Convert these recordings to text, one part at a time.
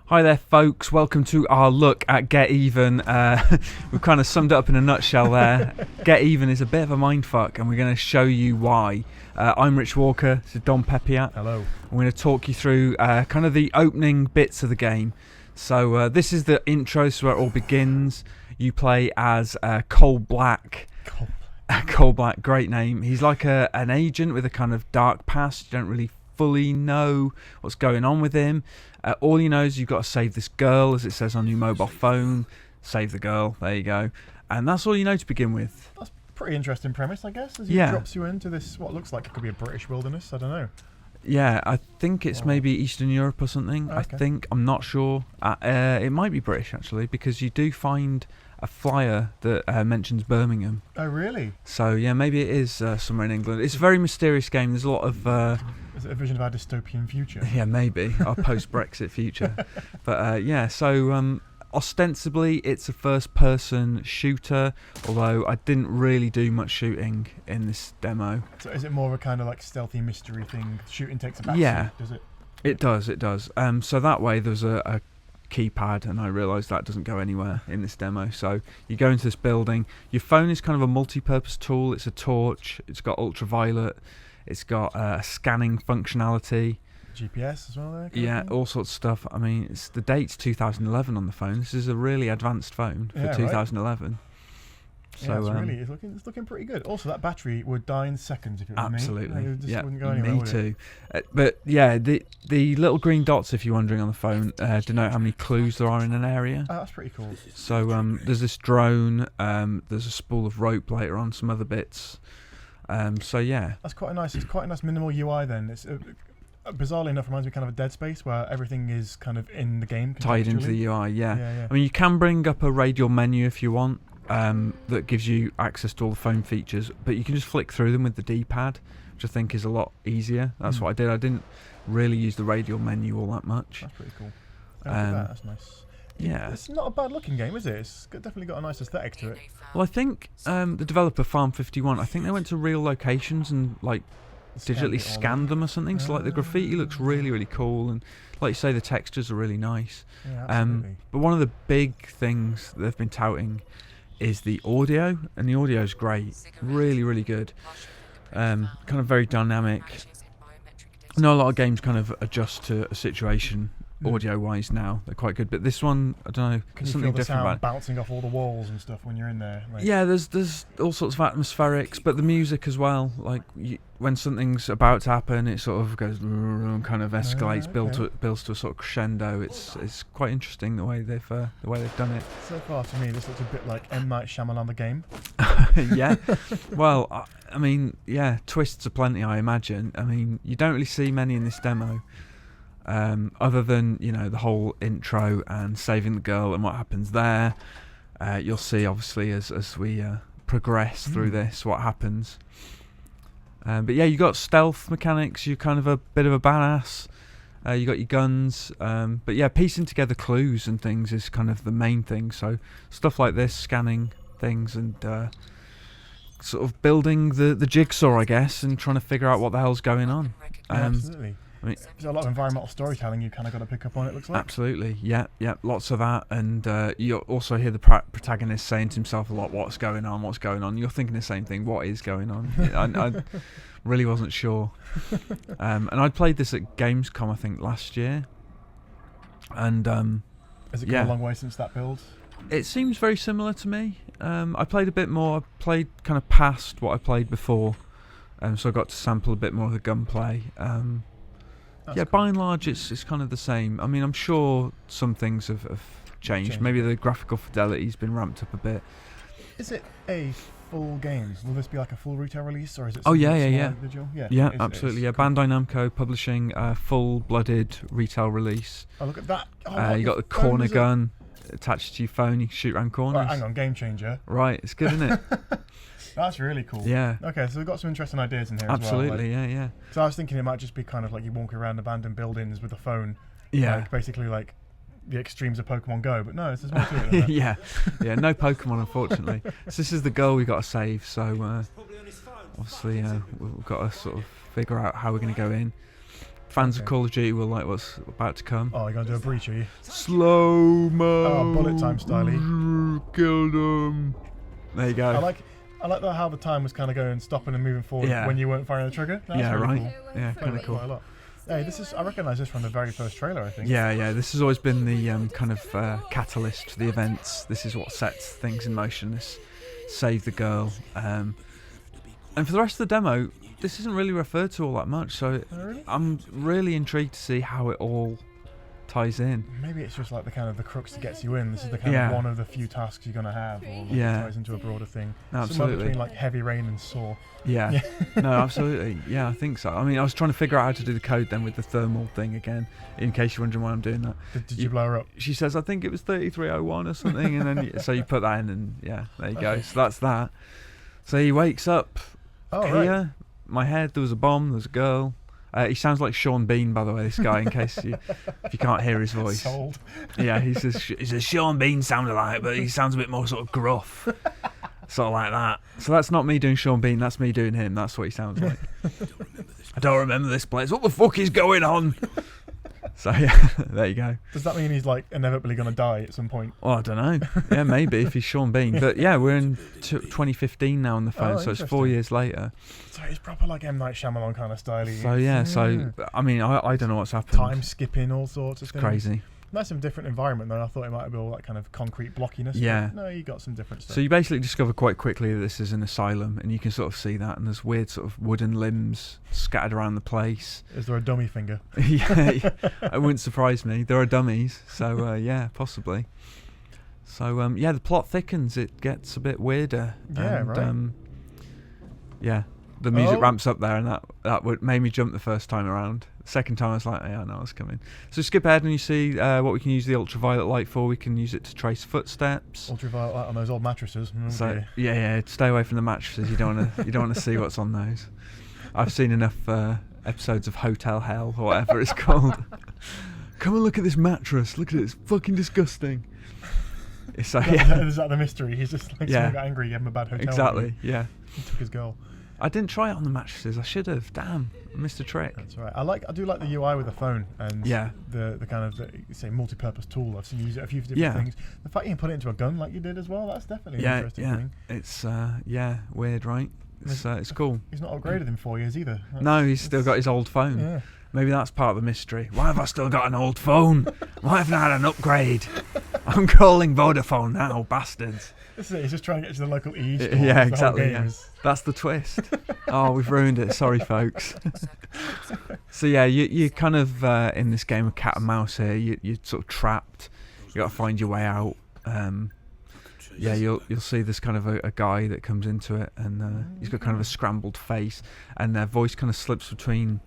Hi there, folks. Welcome to our look at Get Even. We've kind of summed it up in a nutshell there. Get Even is a bit of a mindfuck, and we're going to show you why. I'm Rich Walker. This is Don Pepiat. Hello. I'm going to talk you through kind of the opening bits of the game. So this is the intro, this is where it all begins. You play as Cole Black. Cole Black, great name. He's like an agent with a kind of dark past. You don't really fully know what's going on with him. All you know is you've got to save this girl, as it says on your mobile phone. Save the girl, there you go. And that's all you know to begin with. That's a pretty interesting premise, I guess, as he drops you into this, what looks like it could be a British wilderness, I don't know. Yeah, I think it's maybe Eastern Europe or something. Okay. I'm not sure. It might be British, actually, because you do find a flyer that mentions Birmingham. Oh, really? So, yeah, maybe it is somewhere in England. It's a very mysterious game. There's a lot of... Is it a vision of our dystopian future? Yeah, maybe. Our post-Brexit future. But, so ostensibly it's a first-person shooter, although I didn't really do much shooting in this demo. So is it more of a kind of like stealthy mystery thing? Shooting takes a backseat, Yeah. does it? It does. So that way there's a keypad, and I realised that doesn't go anywhere in this demo. So you go into this building. Your phone is kind of a multi-purpose tool. It's a torch. It's got ultraviolet. It's got scanning functionality. GPS as well there? Yeah, all sorts of stuff. I mean, the date's 2011 on the phone. This is a really advanced phone for 2011. Right? So yeah, it's looking pretty good. Also, that battery would die in seconds if it was absolutely. me. It just wouldn't go anywhere, me too. But yeah, the little green dots, if you're wondering on the phone, denote how many clues there are in an area. Oh, that's pretty cool. So there's this drone. There's a spool of rope later on, some other bits. So yeah, that's quite a nice. It's quite a nice minimal UI. Then it's bizarrely enough reminds me kind of a Dead Space, where everything is kind of in the game, tied into the UI. Yeah. I mean, you can bring up a radial menu if you want. That gives you access to all the phone features, but you can just flick through them with the D-pad, which I think is a lot easier. That's what I did. I didn't really use the radial menu all that much. That's pretty cool. That's nice. Yeah. It's not a bad looking game, is it? It's definitely got a nice aesthetic to it. Well, I think the developer Farm 51, I think they went to real locations and like digitally scanned them or something. So like the graffiti looks really, really cool, and like you say, the textures are really nice. Yeah, absolutely. But one of the big things they've been touting is the audio, and the audio is great, really, really good. Kind of very dynamic. I know a lot of games kind of adjust to a situation audio-wise now. They're quite good, but this one, I don't know, can you something feel the different sound about it. bouncing off all the walls and stuff when you're in there? Like, yeah, there's all sorts of atmospherics, but the music as well. Like when something's about to happen, it sort of goes and kind of escalates, builds to a sort of crescendo. It's quite interesting the way they've done it. So far, to me, this looks a bit like M. Night Shyamalan the game. Yeah, well, I mean, yeah, twists aplenty, I imagine. I mean, you don't really see many in this demo. Other than, the whole intro and saving the girl and what happens there. You'll see, obviously, as we progress through this, what happens. But yeah, you got stealth mechanics. You're kind of a bit of a badass. You got your guns. But yeah, piecing together clues and things is kind of the main thing. So stuff like this, scanning things and sort of building the jigsaw, I guess, and trying to figure out what the hell's going on. Absolutely. I mean, there's a lot of environmental storytelling you kind of got to pick up on, it looks like. Absolutely, yeah, lots of that, and you also hear the protagonist saying to himself a lot, what's going on? You're thinking the same thing, what is going on? I really wasn't sure. And I'd played this at Gamescom, I think, last year. And has it gone a long way since that build? It seems very similar to me. I played a bit more. I played kind of past what I played before, so I got to sample a bit more of the gunplay. Cool. By and large, it's kind of the same. I mean, I'm sure some things have changed. Maybe the graphical fidelity's been ramped up a bit. Is it a full game? Will this be like a full retail release, or is it? Yeah. Individual? Yeah, absolutely. Yeah, cool. Bandai Namco publishing a full-blooded retail release. Oh, look at that! You got the corner gun attached to your phone. You can shoot around corners. Hang on, game changer. Right, it's good, isn't it? That's really cool. Yeah. Okay, so we've got some interesting ideas in here Absolutely, as well. yeah. So I was thinking it might just be kind of like you walk around abandoned buildings with a phone. Yeah. Like basically like the extremes of Pokemon Go, but no, there's more to it than that. yeah, no Pokemon, unfortunately. So this is the girl we got to save, so obviously we've got to sort of figure out how we're going to go in. Fans of Okay. Call of Duty will like what's about to come. Oh, you're gonna do a breach, are you? Slow-mo. Oh, bullet time styly. Killed him. There you go. I like how the time was kind of going, stopping and moving forward Yeah. when you weren't firing the trigger. That's Yeah, really right. Cool. Yeah, I kind of like it cool. quite a lot. Hey, I recognise this from the very first trailer, I think. Yeah. This has always been the kind of catalyst for the events. This is what sets things in motion. This save the girl. And for the rest of the demo, this isn't really referred to all that much. So Oh, really? I'm really intrigued to see how it all ties in. Maybe it's just like the kind of the crux that gets you in. This is the kind Yeah. of one of the few tasks you're gonna have, or like Yeah. it ties into a broader thing. No, Somewhere absolutely. between like Heavy Rain and Saw. Yeah. No, absolutely. Yeah, I think so. I mean, I was trying to figure out how to do the code then with the thermal thing again, in case you're wondering why I'm doing that. Did you blow her up? She says, I think it was 3301 or something, and then so you put that in, and yeah, there you go. So that's that. So he wakes up Oh, here. right. My head, there was a bomb, there was a girl. He sounds like Sean Bean, by the way, this guy, in case if you can't hear his voice. Sold. Yeah, he says Sean Bean sounded like, but he sounds a bit more sort of gruff. Sort of like that. So that's not me doing Sean Bean, that's me doing him. That's what he sounds like. I don't remember this place. What the fuck is going on? So yeah, there you go. Does that mean he's like inevitably gonna die at some point? Well, I don't know. Yeah, maybe if he's Sean Bean. But yeah, we're in 2015 now on the phone, Oh, so it's 4 interesting. years later. So it's proper like M. Night Shyamalan kind of style. So yeah, so I mean, I don't know what's happened. time skipping, all sorts of It's things. crazy. Nice and different environment though. I thought it might be all that kind of concrete blockiness. but Yeah. No, you got some different stuff. So you basically discover quite quickly that this is an asylum, and you can sort of see that, and there's weird sort of wooden limbs scattered around the place. Is there a dummy finger? Yeah, it wouldn't surprise me. There are dummies, so yeah, possibly. So yeah, the plot thickens. It gets a bit weirder. Yeah, and, right. Yeah, the music Oh. ramps up there, and that made me jump the first time around. The second time I was like, yeah, I know it's coming. So skip ahead and you see what we can use the ultraviolet light for. We can use it to trace footsteps. Ultraviolet light on those old mattresses. Oh, So dear. yeah, stay away from the mattresses. You don't want to see what's on those. I've seen enough episodes of Hotel Hell or whatever it's called. Come and look at this mattress. Look at it. It's fucking disgusting. So yeah, Is that the mystery? He's just like Yeah. someone got angry, gave him a bad hotel. exactly. Yeah, He took his girl. I didn't try it on the mattresses. I should have. Damn, I missed a trick. That's right. I do like the UI with the phone and Yeah. the kind of say multi-purpose tool. I've seen you use it a few different Yeah. things. The fact you can put it into a gun like you did as well, that's definitely an Yeah, interesting yeah. thing. It's yeah, weird, right? It's cool. He's not upgraded in 4 years either. No, he's still got his old phone. Yeah. Maybe that's part of the mystery. Why have I still got an old phone? Why haven't I had an upgrade? I'm calling Vodafone now, bastards. This is it. He's just trying to get to the local E store. Yeah, The whole exactly. game Yeah. is- That's the twist. Oh, we've ruined it. Sorry, folks. So yeah, you kind of in this game of cat and mouse here. You're sort of trapped. You got to find your way out. Yeah, you'll see this kind of a guy that comes into it, and he's got kind of a scrambled face, and their voice kind of slips between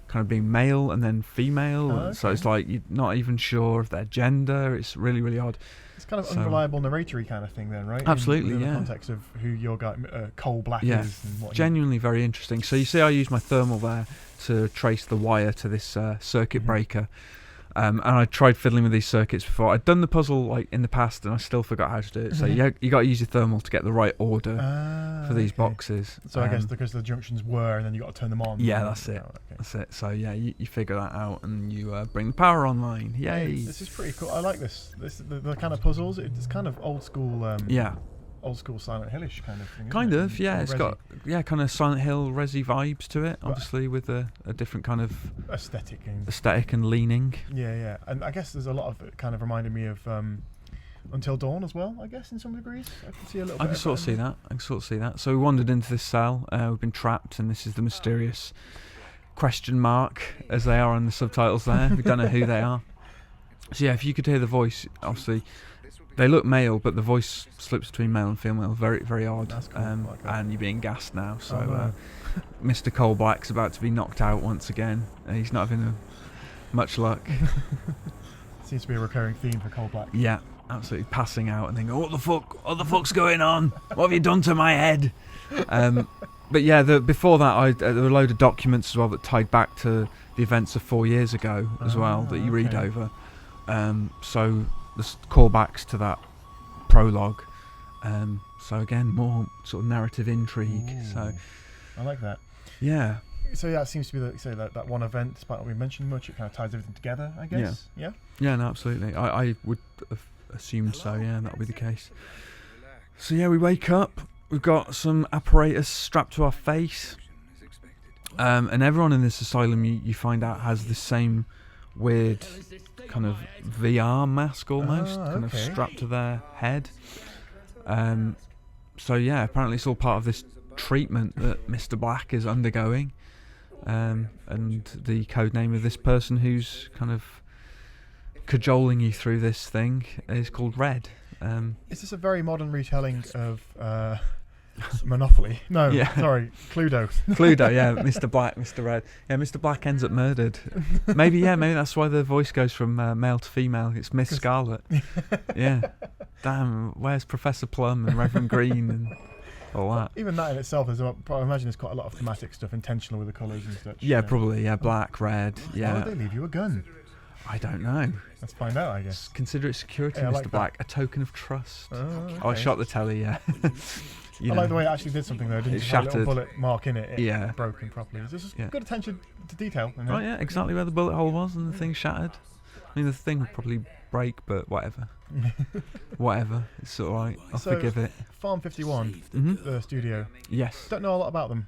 kind of being male and then female. Oh, So okay. it's like you're not even sure of their gender. It's really, really odd. It's kind of So- unreliable narratory kind of thing then, right? Absolutely, in yeah. the context of who your guy, Cole Black Yeah. is and what he- Genuinely very interesting. So you see I use my thermal there to trace the wire to this circuit Mhm. breaker. And I tried fiddling with these circuits before. I'd done the puzzle like in the past and I still forgot how to do it. So Mhm. you got to use your thermal to get the right order Ah, for these okay. boxes. So I guess because the junctions were, and then you got to turn them on. Yeah, that's it. Oh, okay. That's it. So yeah, you figure that out and you bring the power online. Yay! This is pretty cool. I like this. The kind of puzzles. It's kind of old school. Yeah, Old school Silent Hillish kind of thing. isn't kind it? of. Yeah, Or it's resi got kind of Silent Hill resi vibes to it. But- Obviously with a different kind of aesthetic and aesthetic and leaning. yeah. And I guess there's a lot of it kind of reminded me of Until Dawn as well. I guess in some degrees, I can see a little. I bit can of sort of that in see that. I can sort of see that. So we wandered into this cell. We've been trapped, and this is the mysterious question mark, as they are on the subtitles there. We don't know who they are. So yeah, if you could hear the voice, obviously they look male, but the voice slips between male and female. Very, very odd. That's cool. I like that. And you're being gassed now. So Oh, no. Mr. Cole Black's about to be knocked out once again. He's not having much luck. Seems to be a recurring theme for Cole Black. Yeah, absolutely passing out and thinking, what the fuck? What the fuck's going on? What have you done to my head? But yeah, before that, there were a load of documents as well that tied back to the events of 4 years ago as well that you read okay. over. So there's callbacks to that prologue. So again, more sort of narrative intrigue. So Ooh, I like that. yeah, So yeah, it seems to be that one event. Despite not being mentioned much, it kind of ties everything together, I guess. Yeah. Yeah, no, absolutely. I would have assumed so. Yeah, that would be the case. So yeah, we wake up. We've got some apparatus strapped to our face, and everyone in this asylum, you find out, has the same weird kind of VR mask almost, kind of strapped to their head. So yeah, apparently it's all part of this treatment that Mr. Black is undergoing, and the code name of this person who's kind of cajoling you through this thing is called Red. Is this a very modern retelling of Monopoly? No, sorry, Cluedo. Cluedo, yeah, Mr. Black, Mr. Red. Yeah, Mr. Black ends up murdered. Maybe that's why the voice goes from male to female. It's Miss Scarlet. Yeah. Damn, where's Professor Plum and Reverend Green and all that? Even that in itself, I imagine there's quite a lot of thematic stuff intentional with the colours and such. Yeah, probably, yeah, black, red, yeah. Why would they leave you a gun? I don't know. Let's find out, I guess. Consider it security, Yeah, Mr. like Black. A token of trust. Oh, okay. I shot the telly, yeah. I like the way it actually did something though. It didn't It just have a shattered. little bullet mark in it. It Yeah. broken properly. This is Yeah. good attention to detail. You know? Oh yeah, exactly where the bullet hole was, and the thing shattered. I mean, the thing would probably break, but whatever. Whatever. It's alright. I'll So- forgive it. Farm 51, hmm the studio. Yes. Don't know a lot about them.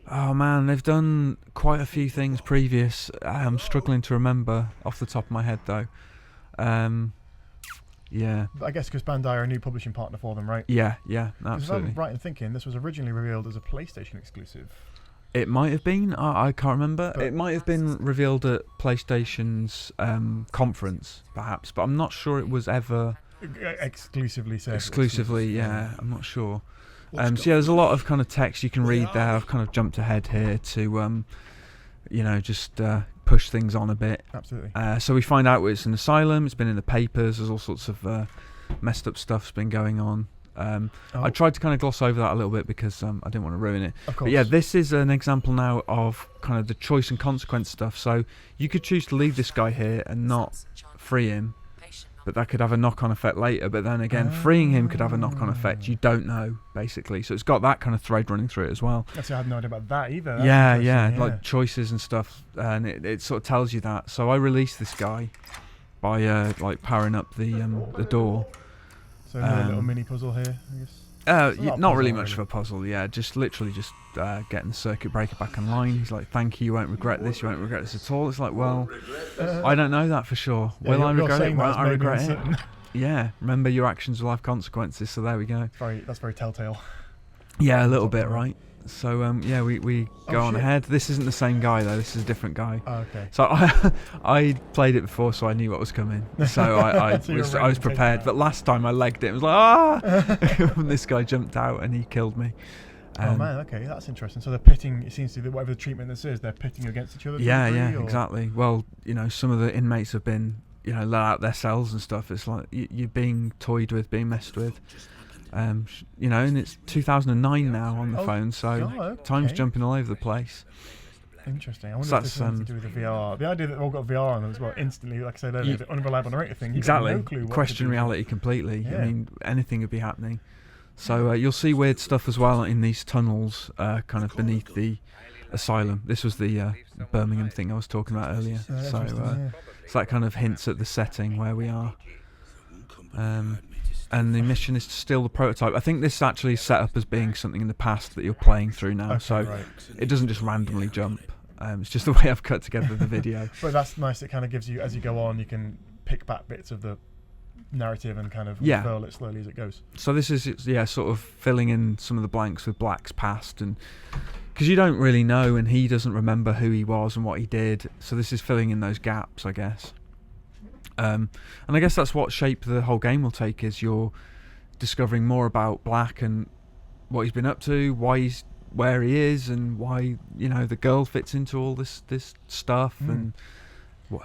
Oh man, they've done quite a few things previous. I'm struggling to remember off the top of my head though. Yeah. But I guess because Bandai are a new publishing partner for them, right? Yeah, Because if absolutely. I'm right in thinking, this was originally revealed as a PlayStation exclusive. It might have been. I can't remember. But- It might have been revealed at PlayStation's conference, perhaps, but I'm not sure it was ever Exclusively said. exclusively. Yeah, I'm not sure. So yeah, there's a lot of kind of text you can read there. I've kind of jumped ahead here to, just push things on a bit. Absolutely. So we find out it's an asylum. It's been in the papers. There's all sorts of messed up stuff's been going on. I tried to kind of gloss over that a little bit because I didn't want to ruin it. Of course. But yeah, this is an example now of kind of the choice and consequence stuff. So you could choose to leave this guy here and not free him, but that could have a knock-on effect later. But then again, freeing him could have a knock-on effect. You don't know, basically. So it's got that kind of thread running through it as well. Actually, I had no idea about that either. That's Yeah, interesting, like choices and stuff, and it sort of tells you that. So I released this guy by like powering up the door. So another little mini puzzle here, I guess. Not a Not really puzzle, much of a puzzle, yeah. Just literally just getting the circuit breaker back online. He's like, "Thank you, you won't regret this. You won't regret this at all." It's like, well, I don't know that for sure. Yeah, Will I you're regret it? saying Won't that's I maybe regret it? uncertain. Yeah. Remember, your actions will have consequences. So there we go. That's very telltale. Yeah, a little bit, right? So yeah, we go on shit. ahead. This isn't the same guy though. This is a different guy. Oh, okay. So I played it before, so I knew what was coming. So I So you're was ready to take prepared. it out. But last time I legged it, it was like ah! And this guy jumped out and he killed me. Oh man, okay, that's interesting. So they're pitting. It seems to be that whatever the treatment this is, they're pitting you against each other. to a Yeah, degree, or? exactly. Well, some of the inmates have been, let out their cells and stuff. It's like you're being toyed with, being messed with. And it's 2009 now on the phone, so okay. time's jumping all over the place. Interesting. I wonder So if this has to do with the VR. The idea that they've all got VR on them as well, instantly, like I said earlier, the unreliable narrator thing. You've got Exactly. no clue what Question to do. reality completely. Yeah. I mean, anything could be happening. So you'll see weird stuff as well in these tunnels, kind of beneath the asylum. This was the Birmingham thing I was talking about earlier. So that kind of hints at the setting where we are. And the mission is to steal the prototype. I think this actually is set up as being something in the past that you're playing through now. Okay, So right. it doesn't just randomly jump. It's just the way I've cut together the video. But that's nice. It kind of gives you, as you go on, you can pick back bits of the narrative and kind of Yeah. unfurl it slowly as it goes. So this is sort of filling in some of the blanks with Black's past, and because you don't really know, and he doesn't remember who he was and what he did. So this is filling in those gaps, I guess. And I guess that's what shape the whole game will take, is you're discovering more about Black and what he's been up to, why he's where he is, and why the girl fits into all this stuff, and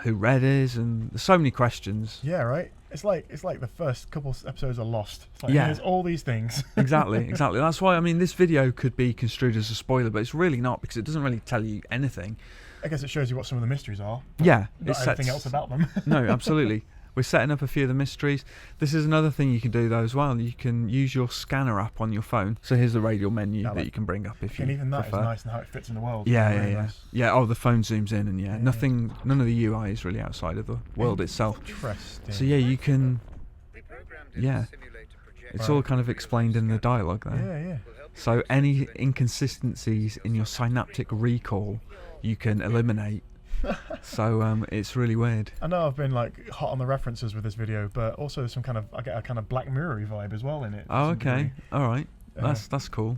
who Red is, and there's so many questions. Yeah, right. It's like the first couple episodes are lost. It's like, Yeah. there's all these things. Exactly. That's why, I mean, this video could be construed as a spoiler, but it's really not, because it doesn't really tell you anything. I guess it shows you what some of the mysteries are. Yeah, Not anything else about them. No, absolutely. we're setting up a few of the mysteries. This is another thing you can do though as well. You can use your scanner app on your phone. So here's the radial menu that you can bring up if you And even that prefer. is nice and how it fits in the world. Yeah. Oh, the phone zooms in, and none of the UI is really outside of the world itself. Interesting. So yeah, you can. Yeah, it's all kind of explained in the dialogue there. Yeah. So any inconsistencies in your synaptic recall, you can eliminate. So it's really weird. I know I've been like hot on the references with this video, but also there's some kind of, I get a kind of Black Mirror-y vibe as well in it. Oh, okay. All right. That's cool.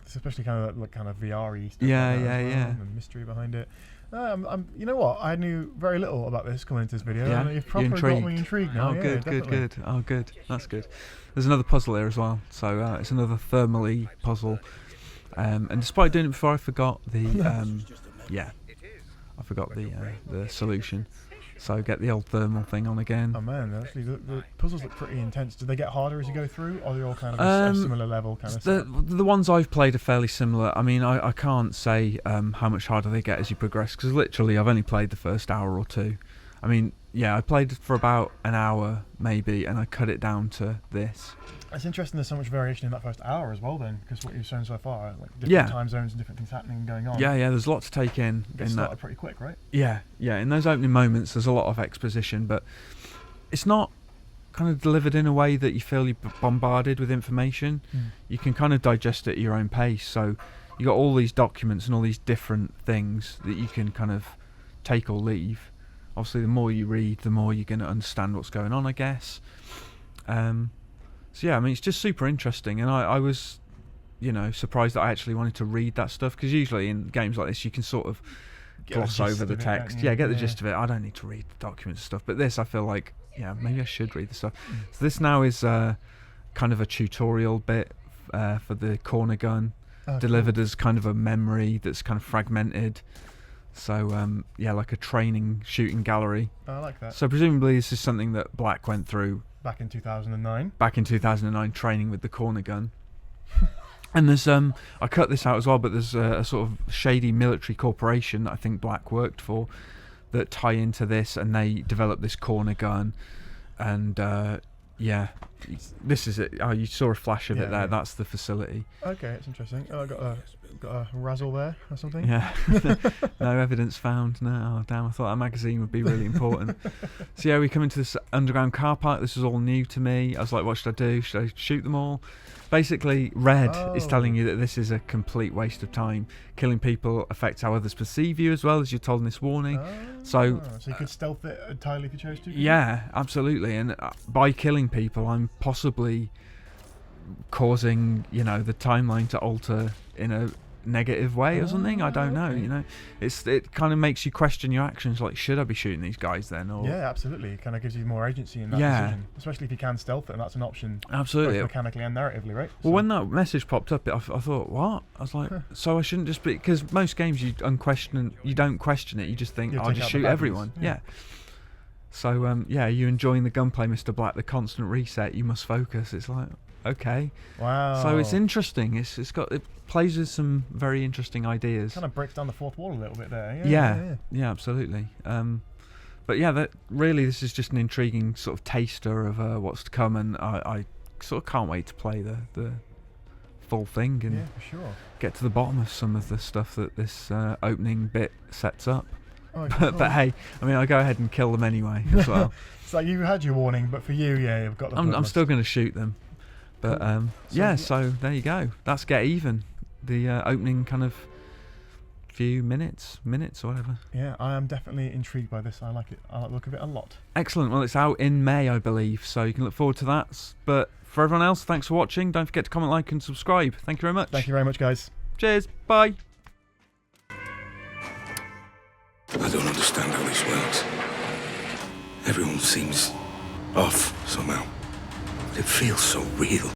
It's especially kind of like kind of VR-y stuff. Yeah. And mystery behind it. You know what? I knew very little about this coming into this video. Yeah, and you've probably got me intrigued now. Oh, yeah, good. definitely. Oh, good. That's good. There's another puzzle here as well. So it's another thermally puzzle. And despite doing it before, I forgot the I forgot the solution. So get the old thermal thing on again. Oh man, actually the puzzles look pretty intense. Do they get harder as you go through, or are they all kind of a similar level kind of stuff? The ones I've played are fairly similar. I mean, I can't say how much harder they get as you progress, because literally I've only played the first hour or two. I mean, yeah, I played for about an hour maybe, and I cut it down to this. It's interesting there's so much variation in that first hour as well then, because what you've shown so far, like different time zones and different things happening and going on. Yeah, there's a lot to take in. It gets started pretty quick, right? Yeah, in those opening moments there's a lot of exposition, but it's not kind of delivered in a way that you feel you're bombarded with information. You can kind of digest it at your own pace. So you got all these documents and all these different things that you can kind of take or leave. Obviously the more you read, the more you're going to understand what's going on, I guess. So yeah, I mean, it's just super interesting, and I was, surprised that I actually wanted to read that stuff, because usually in games like this you can sort of gloss over the text. Get the gist of it. I don't need to read the documents and stuff, but this I feel like, maybe I should read the stuff. So this now is kind of a tutorial bit for the corner gun, delivered as kind of a memory that's kind of fragmented. So like a training shooting gallery. I like that. So presumably this is something that Black went through back in 2009. Training with the corner gun. And there's I cut this out as well, but there's a sort of shady military corporation that I think Black worked for that tie into this, and they developed this corner gun. And this is it. Oh, you saw a flash of it there. That's the facility. Okay, it's interesting. Oh, I got a razzle there or something. Yeah. No evidence found. No, oh, damn, I thought that magazine would be really important. So yeah, we come into this underground car park. This is all new to me. I was like, what should I do? Should I shoot them all? Basically, Red is telling you that this is a complete waste of time. Killing people affects how others perceive you, as well, as you're told in this warning. So you could stealth it entirely if you chose to? Yeah, absolutely. And by killing people, I'm possibly causing, the timeline to alter in a negative way or something. I don't know. It kind of makes you question your actions. Like, should I be shooting these guys then? Or yeah, absolutely. It kind of gives you more agency in that decision, especially if you can stealth it, and that's an option. Absolutely, both mechanically and narratively, right? Well, when that message popped up, I thought, what? I was like, so I shouldn't just be, because most games you don't question it. You just think, I'll just shoot everyone. Yeah. So you enjoying the gunplay, Mr. Black? The constant reset. You must focus. It's like, okay. Wow. So it's interesting. It plays with some very interesting ideas. Kind of breaks down the fourth wall a little bit there. Yeah, absolutely. But yeah, this is just an intriguing sort of taster of what's to come, and I sort of can't wait to play the full thing and for sure. Get to the bottom of some of the stuff that this opening bit sets up. Oh, but hey, I mean, I'll go ahead and kill them anyway as well. It's like you had your warning, but for you, you've got the I'm still going to shoot them. But so there you go. That's Get Even. The opening kind of few minutes or whatever. Yeah, I am definitely intrigued by this. I like it. I like the look of it a lot. Excellent. Well, it's out in May, I believe, so you can look forward to that. But for everyone else, thanks for watching. Don't forget to comment, like, and subscribe. Thank you very much. Thank you very much, guys. Cheers. Bye. I don't understand how this works. Everyone seems off somehow. It feels so real.